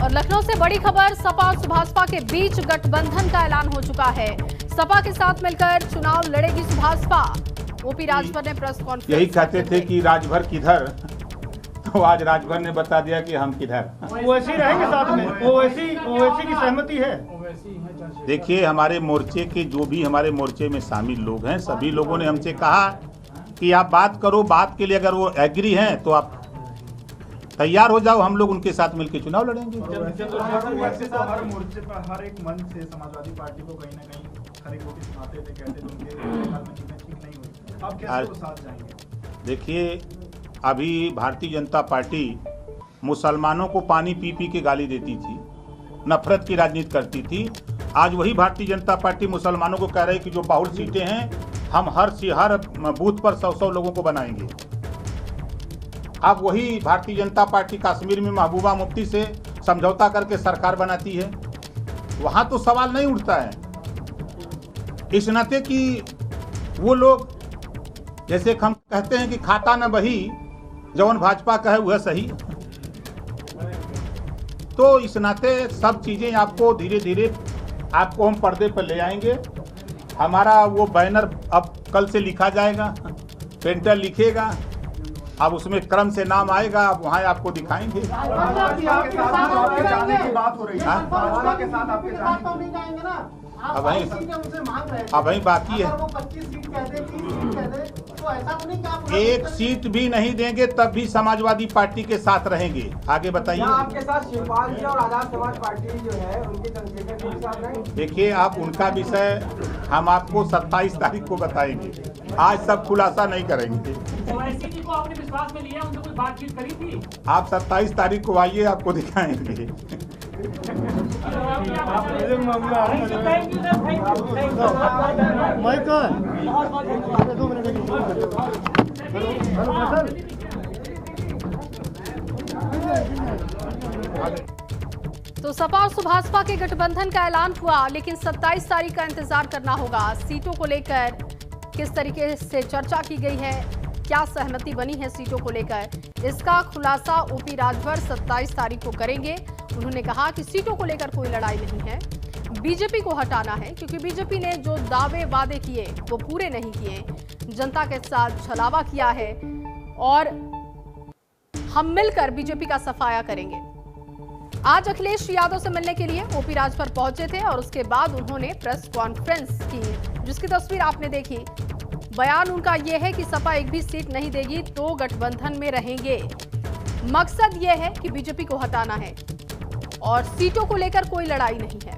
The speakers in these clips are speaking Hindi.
और लखनऊ से बड़ी खबर, सपा और सुभाषपा के बीच गठबंधन का ऐलान हो चुका है। सपा के साथ मिलकर चुनाव लड़ेगी सुभाषपा। ओपी राजभर ने प्रेस कॉन्फ्रेंस यही कहते थे कि राजभर किधर, तो आज राजभर ने बता दिया कि हम किधर। ओवैसी रहेंगे साथ में, ओवैसी की सहमति है। देखिए, हमारे मोर्चे के जो भी हमारे मोर्चे में शामिल लोग हैं, सभी लोगों ने हमसे कहा कि आप बात करो, बात के लिए अगर वो एग्री हैं तो आप तैयार हो जाओ, हम लोग उनके साथ मिलकर चुनाव लड़ेंगे। हर मोर्चे पर हर एक मंच से समाजवादी पार्टी को कहीं ना कहीं खरी खोटी सुनाते थे, कहते थे उनके ठीक नहीं हुई। अब कैसे वो साथ जाएंगे? देखिए, अभी भारतीय जनता पार्टी मुसलमानों को पानी पी पी के गाली देती थी, नफरत की राजनीति करती थी। आज वही भारतीय जनता पार्टी मुसलमानों को कह रही है कि जो बाहुल सीटें हैं हम हर बूथ पर 100 लोगों को बनाएंगे। अब वही भारतीय जनता पार्टी कश्मीर में महबूबा मुफ्ती से समझौता करके सरकार बनाती है, वहां तो सवाल नहीं उठता है। इस नाते कि वो लोग जैसे हम कहते हैं कि खाता न बही जौन भाजपा कहे वह सही, तो इस नाते सब चीजें आपको धीरे धीरे आपको हम पर्दे पर ले आएंगे। हमारा वो बैनर अब कल से लिखा जाएगा, पेंटर लिखेगा, अब उसमें क्रम से नाम आएगा, अब वहाँ आपको दिखाएंगे। अब वही बाकी है, एक सीट भी नहीं देंगे तब भी समाजवादी पार्टी के साथ रहेंगे। आगे बताइए। आपके साथ शिवपाल जी और आजाद समाज पार्टी जो है उनके चंद्रशेखर जी के साथ रहेंगे? देखिए, आप उनका विषय हम आपको 27 तारीख को बताएंगे, आज सब खुलासा नहीं करेंगे। को आपने विश्वास में लिया, उनसे कोई बातचीत करी थी? आप 27 तारीख को आइए, आपको दिखाएंगे। तो सपा और सुभाषपा के गठबंधन का ऐलान हुआ, लेकिन 27 तारीख का इंतजार करना होगा। सीटों को लेकर किस तरीके से चर्चा की गई है, क्या सहमति बनी है सीटों को लेकर, इसका खुलासा ओपी राजभर 27 तारीख को करेंगे। उन्होंने कहा कि सीटों को लेकर कोई लड़ाई नहीं है, बीजेपी को हटाना है, क्योंकि बीजेपी ने जो दावे वादे किए वो पूरे नहीं किए, जनता के साथ छलावा किया है और हम मिलकर बीजेपी का सफाया करेंगे। आज अखिलेश यादव से मिलने के लिए ओपी राजभर पहुंचे थे और उसके बाद उन्होंने प्रेस कॉन्फ्रेंस की, जिसकी तस्वीर आपने देखी। बयान उनका यह है कि सपा एक भी सीट नहीं देगी तो गठबंधन में रहेंगे। मकसद यह है कि बीजेपी को हटाना है और सीटों को लेकर कोई लड़ाई नहीं है।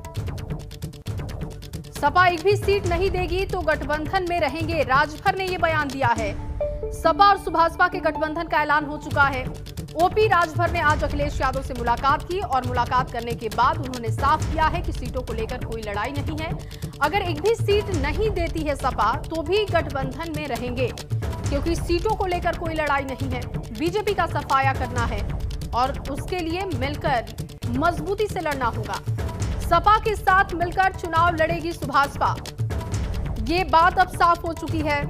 सपा एक भी सीट नहीं देगी तो गठबंधन में रहेंगे, राजभर ने यह बयान दिया है। सपा और सुभाषपा के गठबंधन का ऐलान हो चुका है। ओपी राजभर ने आज अखिलेश यादव से मुलाकात की और मुलाकात करने के बाद उन्होंने साफ किया है कि सीटों को लेकर कोई लड़ाई नहीं है। अगर एक भी सीट नहीं देती है सपा तो भी गठबंधन में रहेंगे, क्योंकि सीटों को लेकर कोई लड़ाई नहीं है। बीजेपी का सफाया करना है और उसके लिए मिलकर मजबूती से लड़ना होगा। सपा के साथ मिलकर चुनाव लड़ेगी सुभाषपा, ये बात अब साफ हो चुकी है।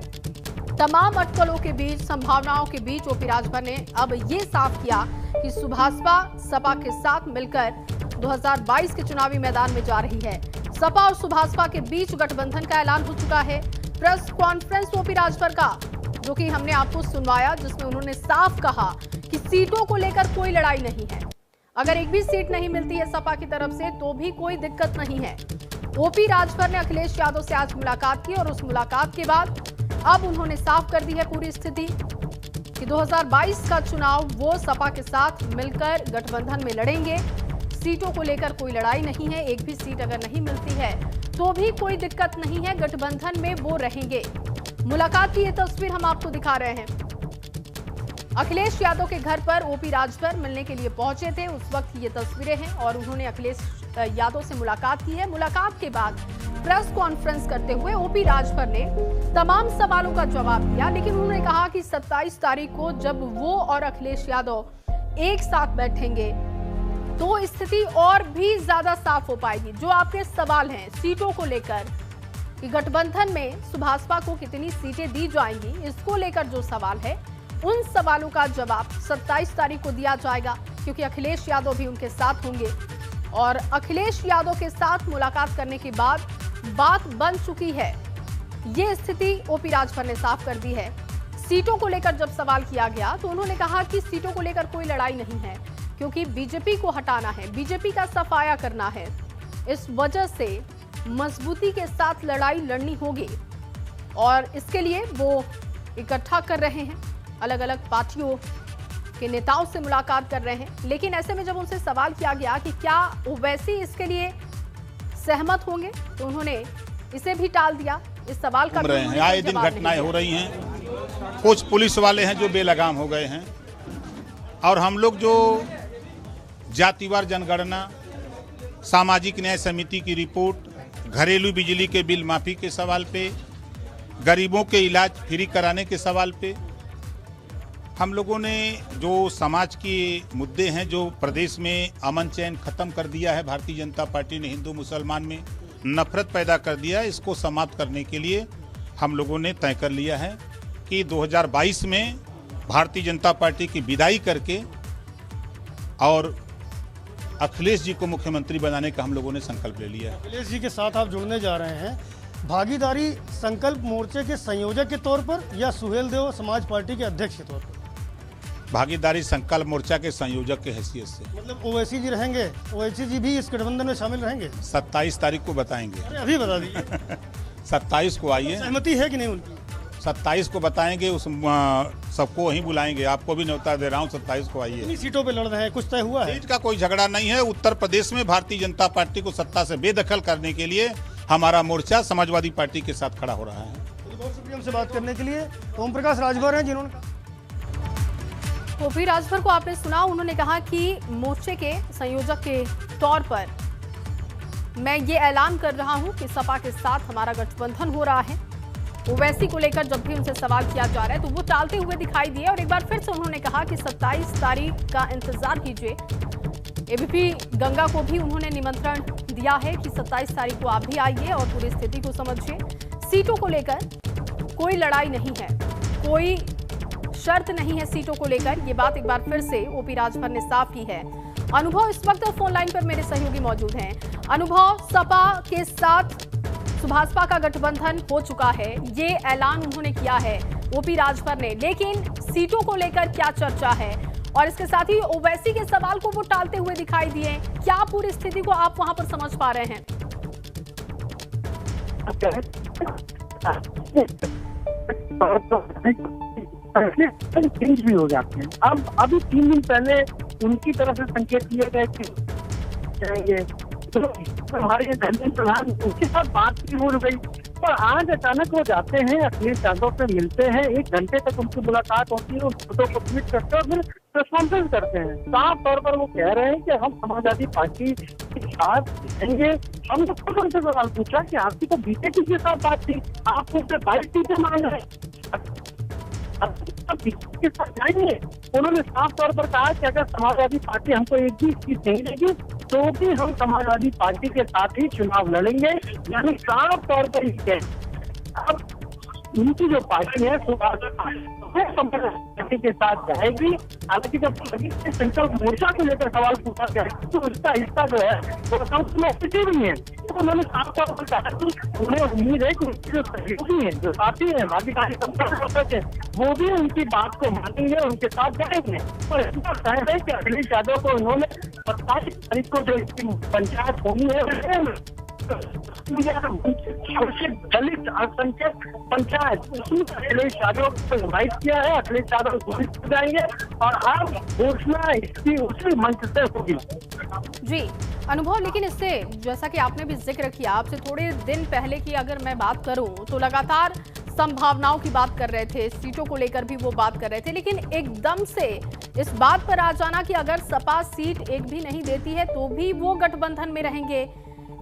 तमाम अटकलों के बीच, संभावनाओं के बीच ओपी राजभर ने अब ये साफ किया कि सुभाषपा सपा के साथ मिलकर 2022 के चुनावी मैदान में जा रही है। सपा और सुभाषपा के बीच गठबंधन का ऐलान हो चुका है। प्रेस कॉन्फ्रेंस ओपी राजभर का, जो कि हमने आपको सुनवाया, जिसमें उन्होंने साफ कहा कि सीटों को लेकर कोई लड़ाई नहीं है। अगर एक भी सीट नहीं मिलती है सपा की तरफ से तो भी कोई दिक्कत नहीं है। ओपी राजभर ने अखिलेश यादव से आज मुलाकात की और उस मुलाकात के बाद अब उन्होंने साफ कर दी है पूरी स्थिति कि 2022 का चुनाव वो सपा के साथ मिलकर गठबंधन में लड़ेंगे। सीटों को लेकर कोई लड़ाई नहीं है, एक भी सीट अगर नहीं मिलती है तो भी कोई दिक्कत नहीं है, गठबंधन में वो रहेंगे। मुलाकात की ये तस्वीर हम आपको दिखा रहे हैं। अखिलेश यादव के घर पर ओपी राजभर मिलने के लिए पहुंचे थे, उस वक्त ये तस्वीरें हैं और उन्होंने अखिलेश यादव से मुलाकात की है। मुलाकात के बाद प्रेस कॉन्फ्रेंस करते हुए ओपी राजभर ने तमाम सवालों का जवाब दिया, लेकिन उन्होंने कहा कि 27 तारीख को जब वो और अखिलेश यादव एक साथ बैठेंगे तो स्थिति और भी ज्यादा साफ हो पाएगी। जो आपके सवाल हैं सीटों को लेकर कि गठबंधन में सुभाषपा को कितनी सीटें दी जाएंगी, इसको लेकर जो सवाल है उन सवालों का जवाब 27 तारीख को दिया जाएगा, क्योंकि अखिलेश यादव भी उनके साथ होंगे और अखिलेश यादव के साथ मुलाकात करने के बाद बात बन चुकी है। ये स्थिति ओपी राजभर ने साफ कर दी है। सीटों को लेकर जब सवाल किया गया तो उन्होंने कहा कि सीटों को लेकर कोई लड़ाई नहीं है, क्योंकि बीजेपी को हटाना है, बीजेपी का सफाया करना है। इस वजह से मजबूती के साथ लड़ाई लड़नी होगी और इसके लिए वो इकट्ठा कर रहे हैं, अलग अलग पार्टियों के नेताओं से मुलाकात कर रहे हैं। लेकिन ऐसे में जब उनसे सवाल किया गया कि क्या ओवैसी इसके लिए सहमत होंगे, तो उन्होंने इसे भी टाल दिया। इस सवाल का आए दिन घटनाएं हो रही हैं, कुछ पुलिस वाले हैं जो बेलगाम हो गए हैं, और हम लोग जो जातिवार जनगणना, सामाजिक न्याय समिति की रिपोर्ट, घरेलू बिजली के बिल माफी के सवाल पे, गरीबों के इलाज फ्री कराने के सवाल पे, हम लोगों ने जो समाज के मुद्दे हैं, जो प्रदेश में अमन चैन खत्म कर दिया है भारतीय जनता पार्टी ने, हिंदू मुसलमान में नफरत पैदा कर दिया है, इसको समाप्त करने के लिए हम लोगों ने तय कर लिया है कि 2022 में भारतीय जनता पार्टी की विदाई करके और अखिलेश जी को मुख्यमंत्री बनाने का हम लोगों ने संकल्प ले लिया है। अखिलेश जी के साथ आप जुड़ने जा रहे हैं, भागीदारी संकल्प मोर्चे के संयोजक के तौर पर या सुहेल देव समाज पार्टी के अध्यक्ष के तौर पर? भागीदारी संकल्प मोर्चा के संयोजक के हैसियत से। मतलब ओवैसी जी रहेंगे, ओवैसी जी भी इस गठबंधन में शामिल रहेंगे? 27 तारीख को बताएंगे। अरे अभी बता दीजिए। 27 को आइए। सहमति है कि नहीं उनकी? 27 को बताएंगे, उस सबको वहीं बुलाएंगे। आपको भी न्योता दे रहा हूँ, 27 को आइए। कितनी सीटों पे लड़ रहे हैं, कुछ तय हुआ है? सीट का कोई झगड़ा नहीं है। उत्तर प्रदेश में भारतीय जनता पार्टी को सत्ता से बेदखल करने के लिए हमारा मोर्चा समाजवादी पार्टी के साथ खड़ा हो रहा है। बहुत शुक्रिया हमसे बात करने के लिए। ओम प्रकाश राजभर हैं जिन्होंने ओपी राजभर को आपने सुना, उन्होंने कहा कि मोर्चे के संयोजक के तौर पर मैं ये ऐलान कर रहा हूं कि सपा के साथ हमारा गठबंधन हो रहा है। ओवैसी को लेकर जब भी उनसे सवाल किया जा रहा है तो वो टालते हुए दिखाई दिए और एक बार फिर से उन्होंने कहा कि 27 तारीख का इंतजार कीजिए। एबीपी गंगा को भी उन्होंने निमंत्रण दिया है कि 27 तारीख को आप भी आइए और पूरी स्थिति को समझिए। सीटों को लेकर कोई लड़ाई नहीं है, कोई शर्त नहीं है सीटों को लेकर, ये बात एक बार फिर से ओपी राजभर ने साफ की है। अनुभव इस वक्त फोन लाइन पर मेरे सहयोगी मौजूद हैं। अनुभव, सपा के साथ सुभाषपा का गठबंधन हो चुका है, ये ऐलान उन्होंने किया है ओपी राजभर ने, लेकिन सीटों को लेकर क्या चर्चा है? और इसके साथ ही ओवैसी के सवाल को वो टालते हुए दिखाई दिए। क्या पूरी स्थिति को आप वहां पर समझ पा रहे हैं? चेंज भी हो जाते हैं। अब अभी 3 दिन पहले उनकी तरफ से संकेत दिए गए कि जाएंगे, तो हमारे धर्मेंद्र प्रधान उनके साथ बात भी हो गई, पर आज अचानक वो जाते हैं, अखिलेश यादव से मिलते हैं, 1 घंटे तक उनकी मुलाकात होती है, उन फोटो को ट्वीट करते हैं और फिर प्रेस कॉन्फ्रेंस करते हैं। साफ तौर पर वो कह रहे हैं कि हम समाजवादी पार्टी के साथ रहेंगे। हमने खुद उनसे सवाल पूछा कि आपकी तो बीजेपी के साथ बात थी, आप उनसे 22 सीटें मांग रहे हैं, के साथ जाएंगे। उन्होंने साफ तौर पर कहा कि अगर समाजवादी पार्टी हमको एक भी सीट नहीं देगी तो भी हम समाजवादी पार्टी के साथ ही चुनाव लड़ेंगे, यानी साफ तौर पर ही कह। अब उनकी जो पार्टी है पार्टी के साथ जाएगी। हालांकि जब संकल्प मोर्चा को लेकर सवाल पूछा गया तो उसका हिस्सा जो है वो कांग्रेस भी है, तो उन्होंने साफ तौर पर कहा कि उन्हें उम्मीद है कि उनके जो सहयोगी हैं, जो साथी हैं, भागीदारी संपर्क हैं, वो भी उनकी बात को मानेंगे, उनके साथ जाएंगे। और इतना तय है कि अखिलेश यादव को उन्होंने 27 तारीख को जो इसकी पंचायत होनी है, दलित अल्पसंख्यक पंचायत, उसमें अखिलेश यादव को इनवाइट किया है। अखिलेश यादव घोषित हो जाएंगे और अब घोषणा इसकी उसी मंच से होगी। जी अनुभव, लेकिन इससे जैसा कि आपने भी जिक्र किया, आपसे थोड़े दिन पहले की अगर मैं बात करूं तो लगातार संभावनाओं की बात कर रहे थे, सीटों को लेकर भी वो बात कर रहे थे, लेकिन एकदम से इस बात पर आ जाना कि अगर सपा सीट एक भी नहीं देती है तो भी वो गठबंधन में रहेंगे।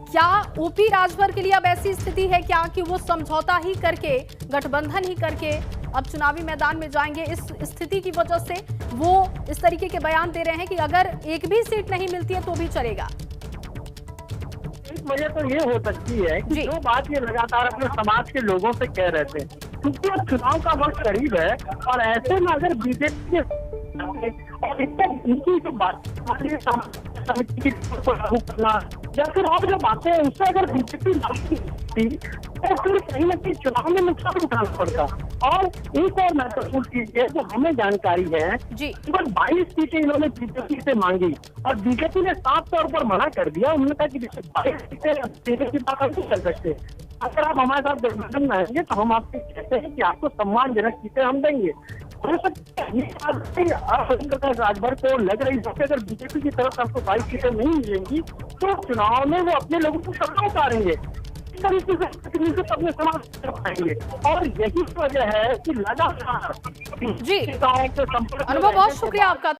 क्या ओपी राजभर के लिए अब ऐसी स्थिति है क्या कि वो समझौता ही करके, गठबंधन ही करके अब चुनावी मैदान में जाएंगे? इस स्थिति की वजह से वो इस तरीके के बयान दे रहे हैं कि अगर एक भी सीट नहीं मिलती है तो भी चलेगा। एक वजह तो ये हो सकती है कि जो बात ये लगातार अपने समाज के लोगों से कह रहे थे क्योंकि अब चुनाव का वक्त करीब है और ऐसे में अगर बीजेपी और इनकी जो बात समिति की लागू करना या फिर और जो बातें हैं उससे अगर बीजेपी लागू तो फिर कहीं ना कहीं चुनाव में नुकसान उठाना पड़ता। और एक और महत्वपूर्ण चीज है जो हमें जानकारी है जी। केवल 22 सीटें इन्होंने बीजेपी से मांगी और बीजेपी ने साफ तौर पर मना कर दिया। उन्होंने कहा कि 22 सीटें की बात हम नहीं कर सकते, अगर आप हमारे साथ गठबंधन में आएंगे तो हम आपसे कहते हैं कि आपको सम्मानजनक सीटें हम देंगे। हो सकता है ये बात राजभर को लग रही है कि अगर बीजेपी की तरफ आपको 22 सीटें नहीं मिलेंगी तो चुनाव में वो अपने लोगों को सत्ता उतारेंगे, इस तरीके से अपने समाज कर पाएंगे। और यही वजह है कि लगातार जी, नेताओं के संपर्क में अनुभव बहुत रहने के शुक्रिया बाद आपका।